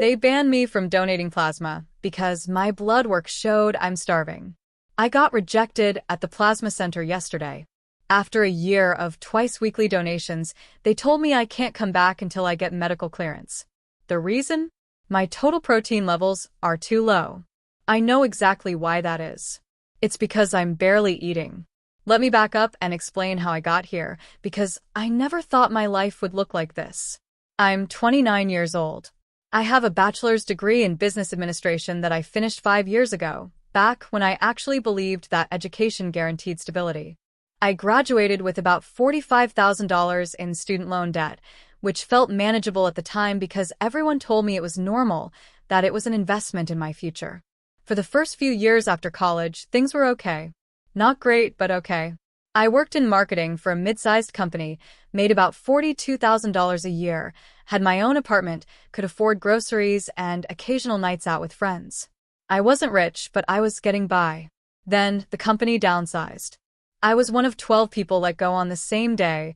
They banned me from donating plasma because my blood work showed I'm starving. I got rejected at the plasma center yesterday. After a year of twice-weekly donations, they told me I can't come back until I get medical clearance. The reason? My total protein levels are too low. I know exactly why that is. It's because I'm barely eating. Let me back up and explain how I got here, because I never thought my life would look like this. I'm 29 years old. I have a bachelor's degree in business administration that I finished 5 years ago, back when I actually believed that education guaranteed stability. I graduated with about $45,000 in student loan debt, which felt manageable at the time because everyone told me it was normal, that it was an investment in my future. For the first few years after college, things were okay. Not great, but okay. I worked in marketing for a mid-sized company, made about $42,000 a year, had my own apartment, could afford groceries and occasional nights out with friends. I wasn't rich, but I was getting by. Then, the company downsized. I was one of 12 people let go on the same day.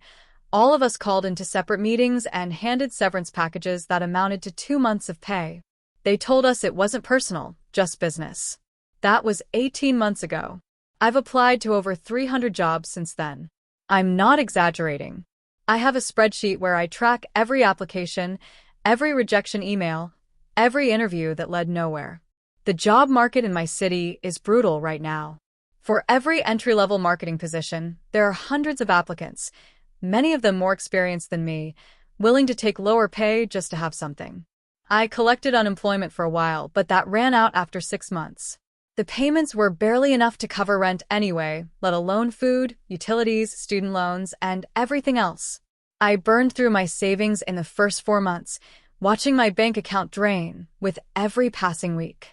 All of us called into separate meetings and handed severance packages that amounted to 2 months of pay. They told us it wasn't personal, just business. That was 18 months ago. I've applied to over 300 jobs since then. I'm not exaggerating. I have a spreadsheet where I track every application, every rejection email, every interview that led nowhere. The job market in my city is brutal right now. For every entry-level marketing position, there are hundreds of applicants, many of them more experienced than me, willing to take lower pay just to have something. I collected unemployment for a while, but that ran out after 6 months. The payments were barely enough to cover rent anyway, let alone food, utilities, student loans, and everything else. I burned through my savings in the first 4 months, watching my bank account drain with every passing week.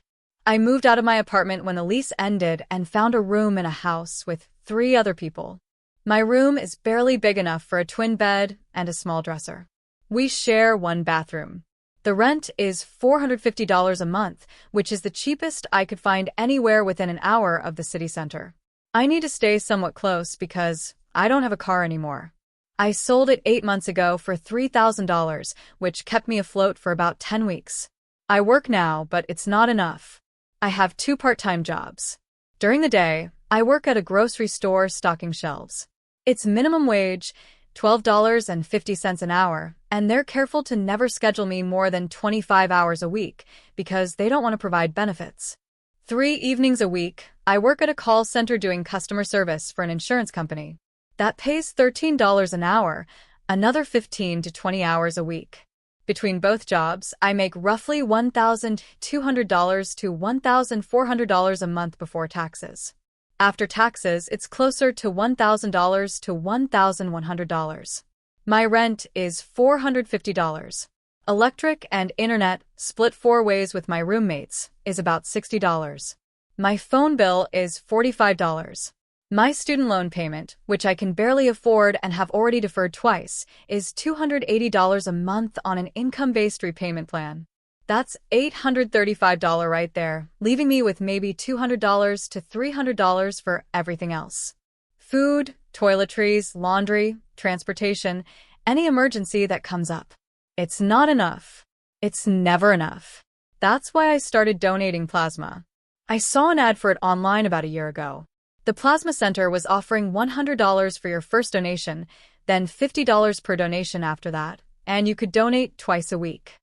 I moved out of my apartment when the lease ended and found a room in a house with 3 other people. My room is barely big enough for a twin bed and a small dresser. We share one bathroom. The rent is $450 a month, which is the cheapest I could find anywhere within an hour of the city center. I need to stay somewhat close because I don't have a car anymore. I sold it 8 months ago for $3,000, which kept me afloat for about 10 weeks. I work now, but it's not enough. I have 2 part-time jobs. During the day, I work at a grocery store stocking shelves. It's minimum wage, $12.50 an hour, and they're careful to never schedule me more than 25 hours a week because they don't want to provide benefits. 3 evenings a week, I work at a call center doing customer service for an insurance company. That pays $13 an hour, another 15 to 20 hours a week. Between both jobs, I make roughly $1,200 to $1,400 a month before taxes. After taxes, it's closer to $1,000 to $1,100. My rent is $450. Electric and internet, split 4 ways with my roommates, is about $60. My phone bill is $45. My student loan payment, which I can barely afford and have already deferred twice, is $280 a month on an income-based repayment plan. That's $835 right there, leaving me with maybe $200 to $300 for everything else. Food, toiletries, laundry, transportation, any emergency that comes up. It's not enough. It's never enough. That's why I started donating plasma. I saw an ad for it online about a year ago. The plasma center was offering $100 for your first donation, then $50 per donation after that, and you could donate twice a week.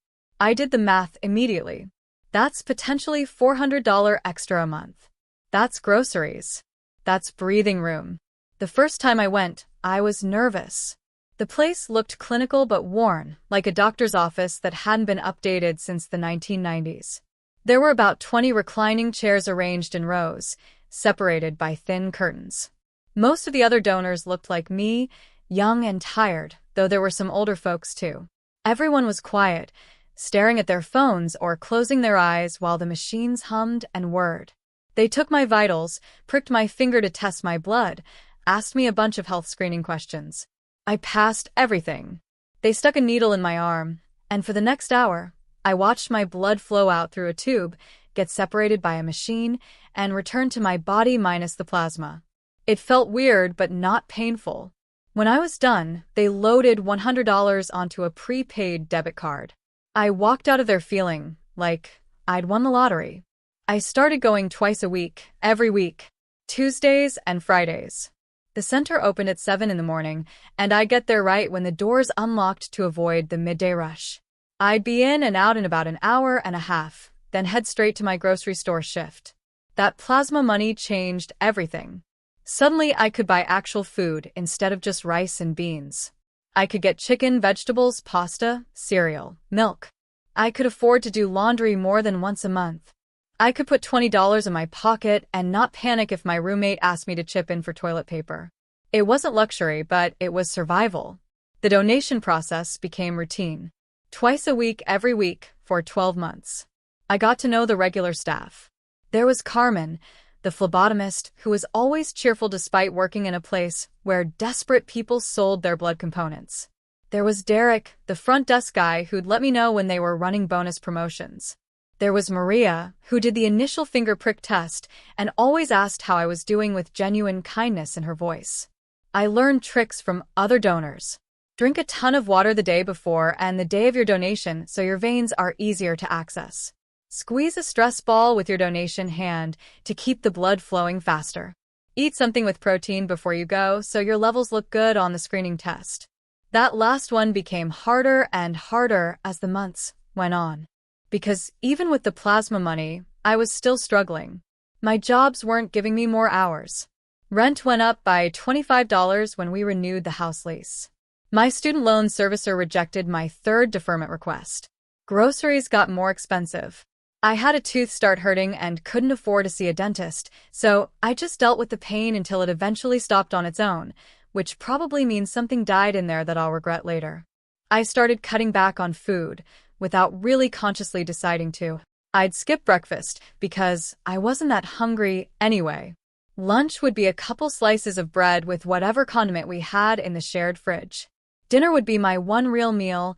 I did the math immediately. That's potentially $400 extra a month. That's groceries. That's breathing room. The first time I went, I was nervous. The place looked clinical but worn, like a doctor's office that hadn't been updated since the 1990s. There were about 20 reclining chairs arranged in rows, separated by thin curtains. Most of the other donors looked like me, young and tired, though there were some older folks too. Everyone was quiet, staring at their phones or closing their eyes while the machines hummed and whirred. They took my vitals, pricked my finger to test my blood, asked me a bunch of health screening questions. I passed everything. They stuck a needle in my arm, and for the next hour, I watched my blood flow out through a tube, get separated by a machine, and return to my body minus the plasma. It felt weird but not painful. When I was done, they loaded $100 onto a prepaid debit card. I walked out of there feeling like I'd won the lottery. I started going twice a week, every week, Tuesdays and Fridays. The center opened at 7 in the morning, and I'd get there right when the doors unlocked to avoid the midday rush. I'd be in and out in about an hour and a half, then head straight to my grocery store shift. That plasma money changed everything. Suddenly, I could buy actual food instead of just rice and beans. I could get chicken, vegetables, pasta, cereal, milk. I could afford to do laundry more than once a month. I could put $20 in my pocket and not panic if my roommate asked me to chip in for toilet paper. It wasn't luxury, but it was survival. The donation process became routine. Twice a week, every week, for 12 months. I got to know the regular staff. There was Carmen, the phlebotomist, who was always cheerful despite working in a place where desperate people sold their blood components. There was Derek, the front desk guy who'd let me know when they were running bonus promotions. There was Maria, who did the initial finger prick test and always asked how I was doing with genuine kindness in her voice. I learned tricks from other donors. Drink a ton of water the day before and the day of your donation so your veins are easier to access. Squeeze a stress ball with your donation hand to keep the blood flowing faster. Eat something with protein before you go so your levels look good on the screening test. That last one became harder and harder as the months went on. Because even with the plasma money, I was still struggling. My jobs weren't giving me more hours. Rent went up by $25 when we renewed the house lease. My student loan servicer rejected my third deferment request. Groceries got more expensive. I had a tooth start hurting and couldn't afford to see a dentist, so I just dealt with the pain until it eventually stopped on its own, which probably means something died in there that I'll regret later. I started cutting back on food, without really consciously deciding to. I'd skip breakfast because I wasn't that hungry anyway. Lunch would be a couple slices of bread with whatever condiment we had in the shared fridge. Dinner would be my one real meal,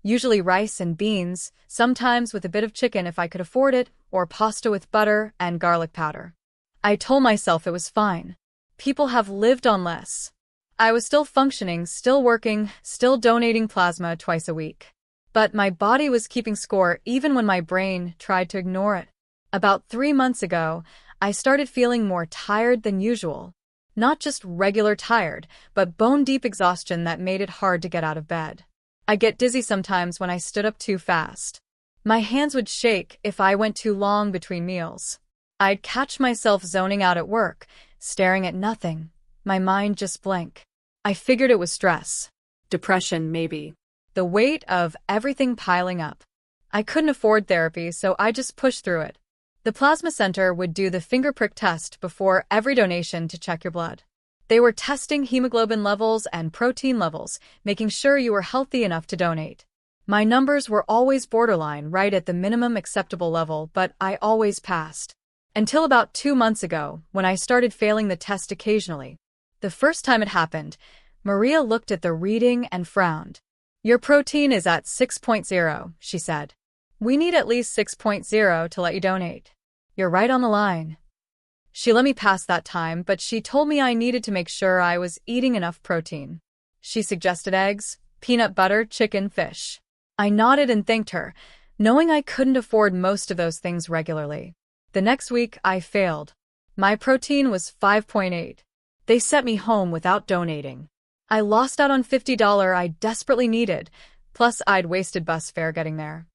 usually rice and beans, sometimes with a bit of chicken if I could afford it, or pasta with butter and garlic powder. I told myself it was fine. People have lived on less. I was still functioning, still working, still donating plasma twice a week. But my body was keeping score even when my brain tried to ignore it. About 3 months ago, I started feeling more tired than usual. Not just regular tired, but bone-deep exhaustion that made it hard to get out of bed. I'd get dizzy sometimes when I stood up too fast. My hands would shake if I went too long between meals. I'd catch myself zoning out at work, staring at nothing, my mind just blank. I figured it was stress. Depression, maybe. The weight of everything piling up. I couldn't afford therapy, so I just pushed through it. The plasma center would do the finger prick test before every donation to check your blood. They were testing hemoglobin levels and protein levels, making sure you were healthy enough to donate. My numbers were always borderline, right at the minimum acceptable level, but I always passed. Until about 2 months ago, when I started failing the test occasionally. The first time it happened, Maria looked at the reading and frowned. Your protein is at 6.0, she said. We need at least 6.0 to let you donate. You're right on the line. She let me pass that time, but she told me I needed to make sure I was eating enough protein. She suggested eggs, peanut butter, chicken, fish. I nodded and thanked her, knowing I couldn't afford most of those things regularly. The next week, I failed. My protein was 5.8. They sent me home without donating. I lost out on $50 I desperately needed, plus I'd wasted bus fare getting there.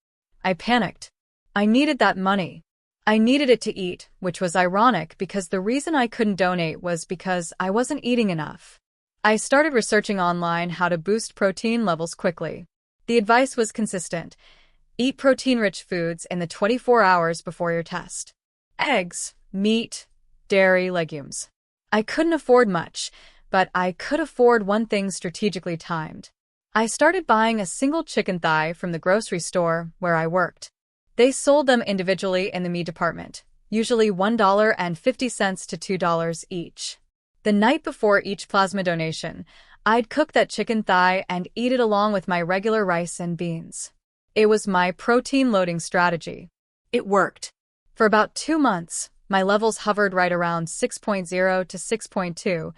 I panicked. I needed that money. I needed it to eat, which was ironic because the reason I couldn't donate was because I wasn't eating enough. I started researching online how to boost protein levels quickly. The advice was consistent. Eat protein-rich foods in the 24 hours before your test. Eggs, meat, dairy, legumes. I couldn't afford much, but I could afford one thing strategically timed. I started buying a single chicken thigh from the grocery store where I worked. They sold them individually in the meat department, usually $1.50 to $2 each. The night before each plasma donation, I'd cook that chicken thigh and eat it along with my regular rice and beans. It was my protein loading strategy. It worked. For about 2 months, my levels hovered right around 6.0 to 6.2,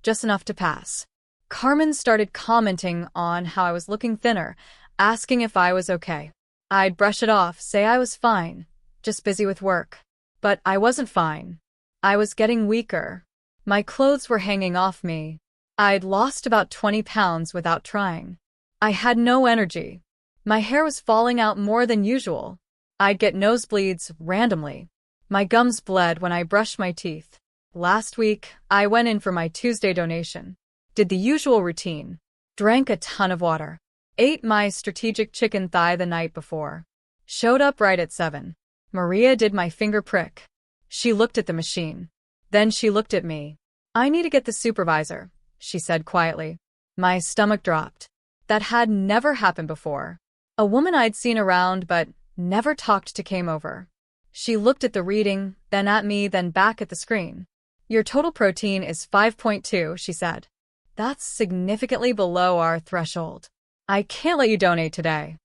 just enough to pass. Carmen started commenting on how I was looking thinner, asking if I was okay. I'd brush it off, say I was fine, just busy with work. But I wasn't fine. I was getting weaker. My clothes were hanging off me. I'd lost about 20 pounds without trying. I had no energy. My hair was falling out more than usual. I'd get nosebleeds randomly. My gums bled when I brushed my teeth. Last week, I went in for my Tuesday donation. Did the usual routine. Drank a ton of water. Ate my strategic chicken thigh the night before. Showed up right at 7. Maria did my finger prick. She looked at the machine. Then she looked at me. I need to get the supervisor, she said quietly. My stomach dropped. That had never happened before. A woman I'd seen around but never talked to came over. She looked at the reading, then at me, then back at the screen. Your total protein is 5.2, she said. That's significantly below our threshold. I can't let you donate today.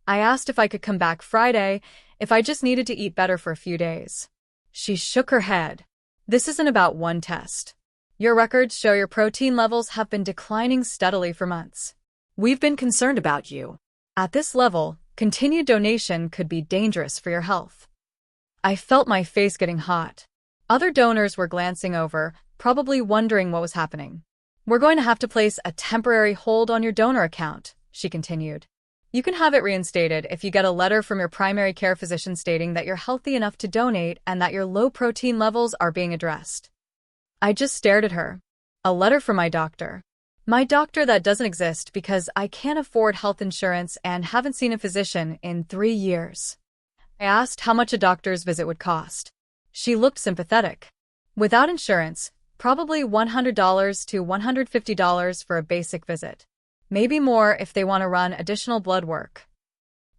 I asked if I could come back Friday, if I just needed to eat better for a few days. She shook her head. This isn't about one test. Your records show your protein levels have been declining steadily for months. We've been concerned about you. At this level, continued donation could be dangerous for your health. I felt my face getting hot. Other donors were glancing over, probably wondering what was happening. We're going to have to place a temporary hold on your donor account, she continued. You can have it reinstated if you get a letter from your primary care physician stating that you're healthy enough to donate and that your low protein levels are being addressed. I just stared at her. A letter from my doctor. My doctor that doesn't exist because I can't afford health insurance and haven't seen a physician in 3 years. I asked how much a doctor's visit would cost. She looked sympathetic. Without insurance, probably $100 to $150 for a basic visit. Maybe more if they want to run additional blood work.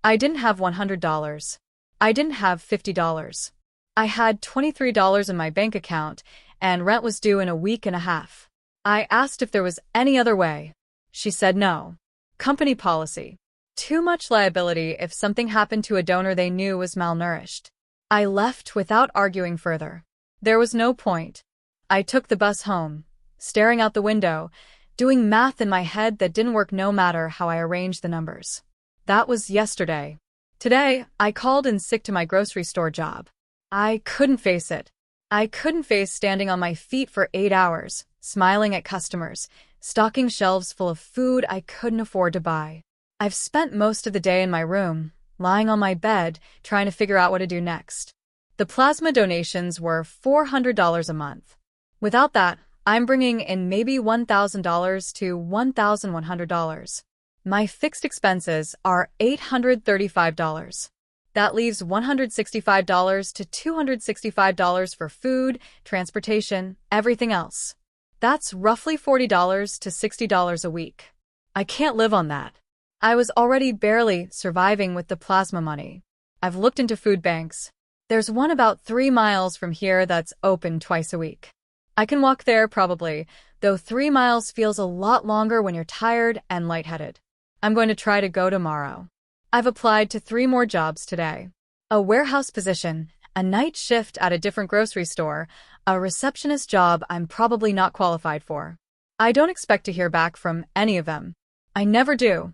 I didn't have $100. I didn't have $50. I had $23 in my bank account, and rent was due in a week and a half. I asked if there was any other way. She said no. Company policy. Too much liability if something happened to a donor they knew was malnourished. I left without arguing further. There was no point. I took the bus home, staring out the window, doing math in my head that didn't work no matter how I arranged the numbers. That was yesterday. Today, I called in sick to my grocery store job. I couldn't face it. I couldn't face standing on my feet for 8 hours, smiling at customers, stocking shelves full of food I couldn't afford to buy. I've spent most of the day in my room, lying on my bed, trying to figure out what to do next. The plasma donations were $400 a month. Without that, I'm bringing in maybe $1,000 to $1,100. My fixed expenses are $835. That leaves $165 to $265 for food, transportation, everything else. That's roughly $40 to $60 a week. I can't live on that. I was already barely surviving with the plasma money. I've looked into food banks. There's one about 3 miles from here that's open twice a week. I can walk there probably, though 3 miles feels a lot longer when you're tired and lightheaded. I'm going to try to go tomorrow. I've applied to 3 more jobs today. A warehouse position, a night shift at a different grocery store, a receptionist job I'm probably not qualified for. I don't expect to hear back from any of them. I never do.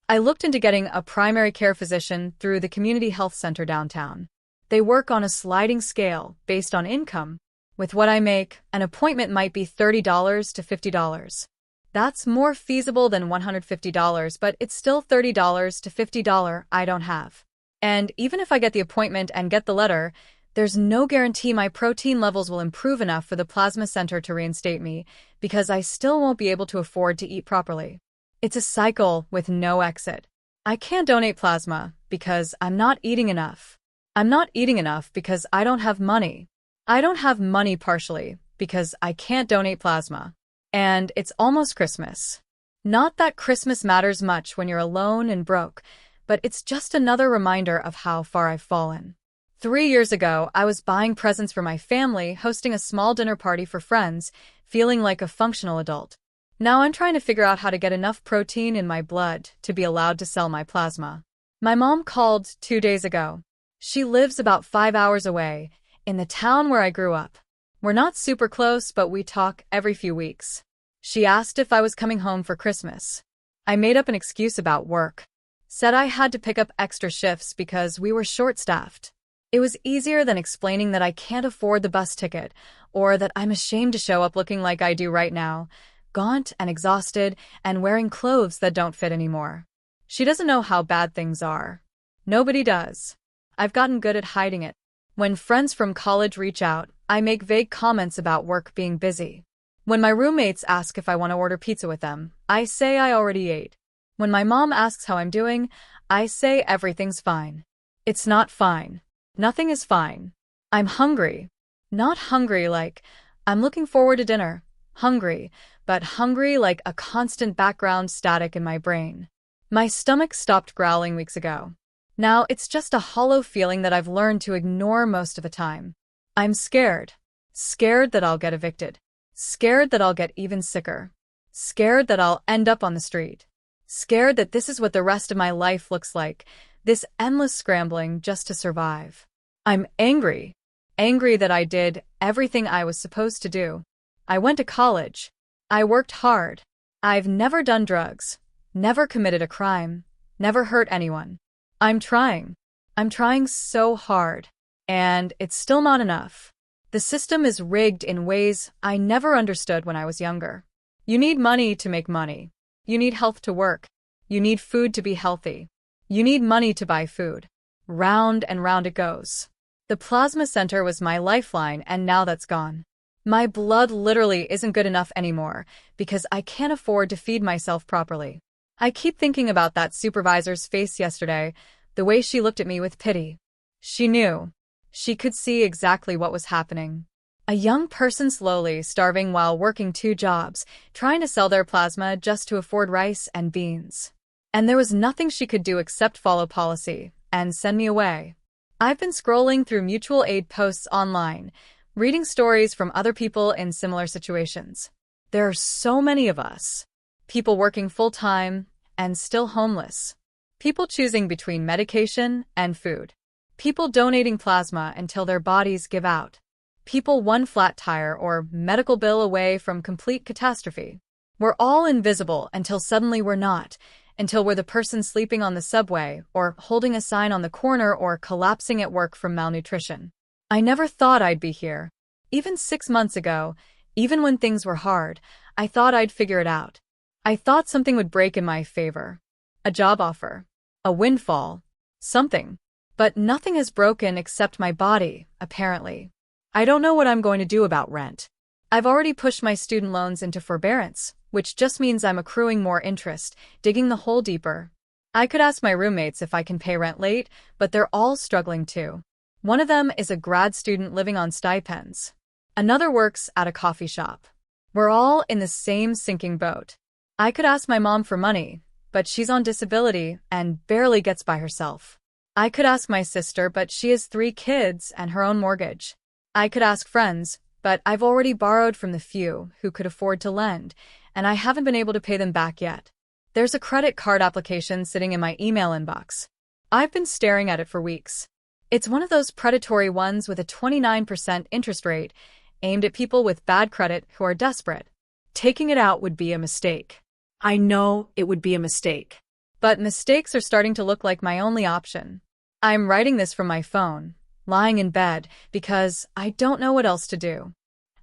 I looked into getting a primary care physician through the community health center downtown. They work on a sliding scale based on income. With what I make, an appointment might be $30 to $50. That's more feasible than $150, but it's still $30 to $50 I don't have. And even if I get the appointment and get the letter, there's no guarantee my protein levels will improve enough for the plasma center to reinstate me, because I still won't be able to afford to eat properly. It's a cycle with no exit. I can't donate plasma because I'm not eating enough. I'm not eating enough because I don't have money. I don't have money partially because I can't donate plasma. And it's almost Christmas. Not that Christmas matters much when you're alone and broke, but it's just another reminder of how far I've fallen. 3 years ago, I was buying presents for my family, hosting a small dinner party for friends, feeling like a functional adult. Now I'm trying to figure out how to get enough protein in my blood to be allowed to sell my plasma. My mom called 2 days ago. She lives about 5 hours away, in the town where I grew up. We're not super close, but we talk every few weeks. She asked if I was coming home for Christmas. I made up an excuse about work. Said I had to pick up extra shifts because we were short-staffed. It was easier than explaining that I can't afford the bus ticket, or that I'm ashamed to show up looking like I do right now, gaunt and exhausted and wearing clothes that don't fit anymore. She doesn't know how bad things are. Nobody does. I've gotten good at hiding it. When friends from college reach out, I make vague comments about work being busy. When my roommates ask if I want to order pizza with them, I say I already ate. When my mom asks how I'm doing, I say everything's fine. It's not fine. Nothing is fine. I'm hungry. Not hungry like, I'm looking forward to dinner. Hungry, but hungry like a constant background static in my brain. My stomach stopped growling weeks ago. Now it's just a hollow feeling that I've learned to ignore most of the time. I'm scared. Scared that I'll get evicted. Scared that I'll get even sicker. Scared that I'll end up on the street. Scared that this is what the rest of my life looks like, this endless scrambling just to survive. I'm angry. Angry that I did everything I was supposed to do. I went to college. I worked hard. I've never done drugs. Never committed a crime. Never hurt anyone. I'm trying. I'm trying so hard. And it's still not enough. The system is rigged in ways I never understood when I was younger. You need money to make money. You need health to work. You need food to be healthy. You need money to buy food. Round and round it goes. The plasma center was my lifeline, and now that's gone. My blood literally isn't good enough anymore because I can't afford to feed myself properly. I keep thinking about that supervisor's face yesterday, the way she looked at me with pity. She knew. She could see exactly what was happening. A young person slowly starving while working 2 jobs, trying to sell their plasma just to afford rice and beans. And there was nothing she could do except follow policy and send me away. I've been scrolling through mutual aid posts online, reading stories from other people in similar situations. There are so many of us. People working full-time and still homeless. People choosing between medication and food. People donating plasma until their bodies give out. People one flat tire or medical bill away from complete catastrophe. We're all invisible until suddenly we're not, until we're the person sleeping on the subway or holding a sign on the corner or collapsing at work from malnutrition. I never thought I'd be here. Even 6 months ago, even when things were hard, I thought I'd figure it out. I thought something would break in my favor. A job offer. A windfall. Something. But nothing has broken except my body, apparently. I don't know what I'm going to do about rent. I've already pushed my student loans into forbearance, which just means I'm accruing more interest, digging the hole deeper. I could ask my roommates if I can pay rent late, but they're all struggling too. One of them is a grad student living on stipends. Another works at a coffee shop. We're all in the same sinking boat. I could ask my mom for money, but she's on disability and barely gets by herself. I could ask my sister, but she has 3 kids and her own mortgage. I could ask friends, but I've already borrowed from the few who could afford to lend, and I haven't been able to pay them back yet. There's a credit card application sitting in my email inbox. I've been staring at it for weeks. It's one of those predatory ones with a 29% interest rate, aimed at people with bad credit who are desperate. Taking it out would be a mistake. I know it would be a mistake. But mistakes are starting to look like my only option. I'm writing this from my phone, lying in bed, because I don't know what else to do.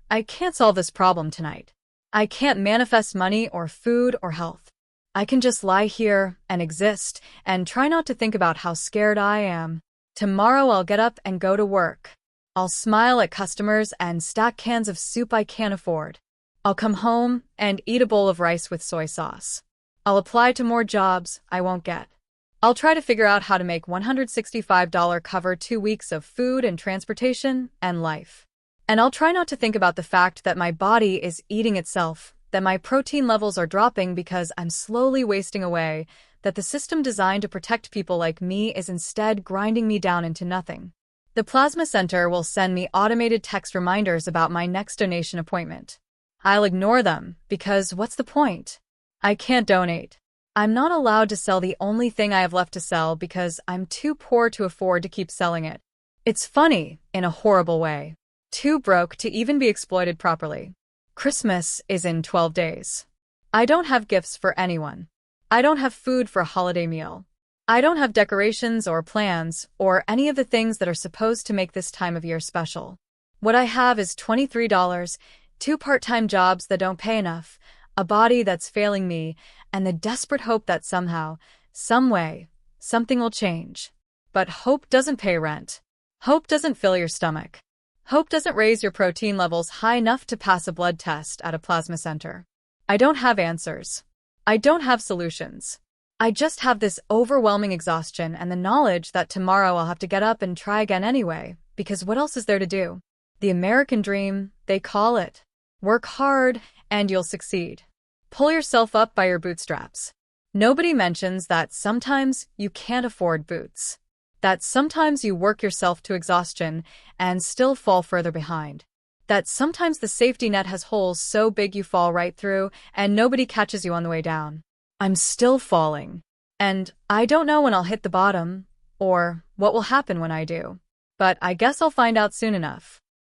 I can't solve this problem tonight. I can't manifest money or food or health. I can just lie here and exist and try not to think about how scared I am. Tomorrow I'll get up and go to work. I'll smile at customers and stack cans of soup I can't afford. I'll come home and eat a bowl of rice with soy sauce. I'll apply to more jobs I won't get. I'll try to figure out how to make $165 cover 2 weeks of food and transportation and life. And I'll try not to think about the fact that my body is eating itself, that my protein levels are dropping because I'm slowly wasting away, that the system designed to protect people like me is instead grinding me down into nothing. The Plasma Center will send me automated text reminders about my next donation appointment. I'll ignore them because what's the point? I can't donate. I'm not allowed to sell the only thing I have left to sell because I'm too poor to afford to keep selling it. It's funny, in a horrible way. Too broke to even be exploited properly. Christmas is in 12 days. I don't have gifts for anyone. I don't have food for a holiday meal. I don't have decorations or plans or any of the things that are supposed to make this time of year special. What I have is $23, two part-time jobs that don't pay enough, a body that's failing me, and the desperate hope that somehow, some way, something will change. But hope doesn't pay rent. Hope doesn't fill your stomach. Hope doesn't raise your protein levels high enough to pass a blood test at a plasma center. I don't have answers. I don't have solutions. I just have this overwhelming exhaustion and the knowledge that tomorrow I'll have to get up and try again anyway, because what else is there to do? The American dream, they call it. Work hard and you'll succeed. Pull yourself up by your bootstraps. Nobody mentions that sometimes you can't afford boots. That sometimes you work yourself to exhaustion and still fall further behind. That sometimes the safety net has holes so big you fall right through and nobody catches you on the way down. I'm still falling. And I don't know when I'll hit the bottom or what will happen when I do. But I guess I'll find out soon enough.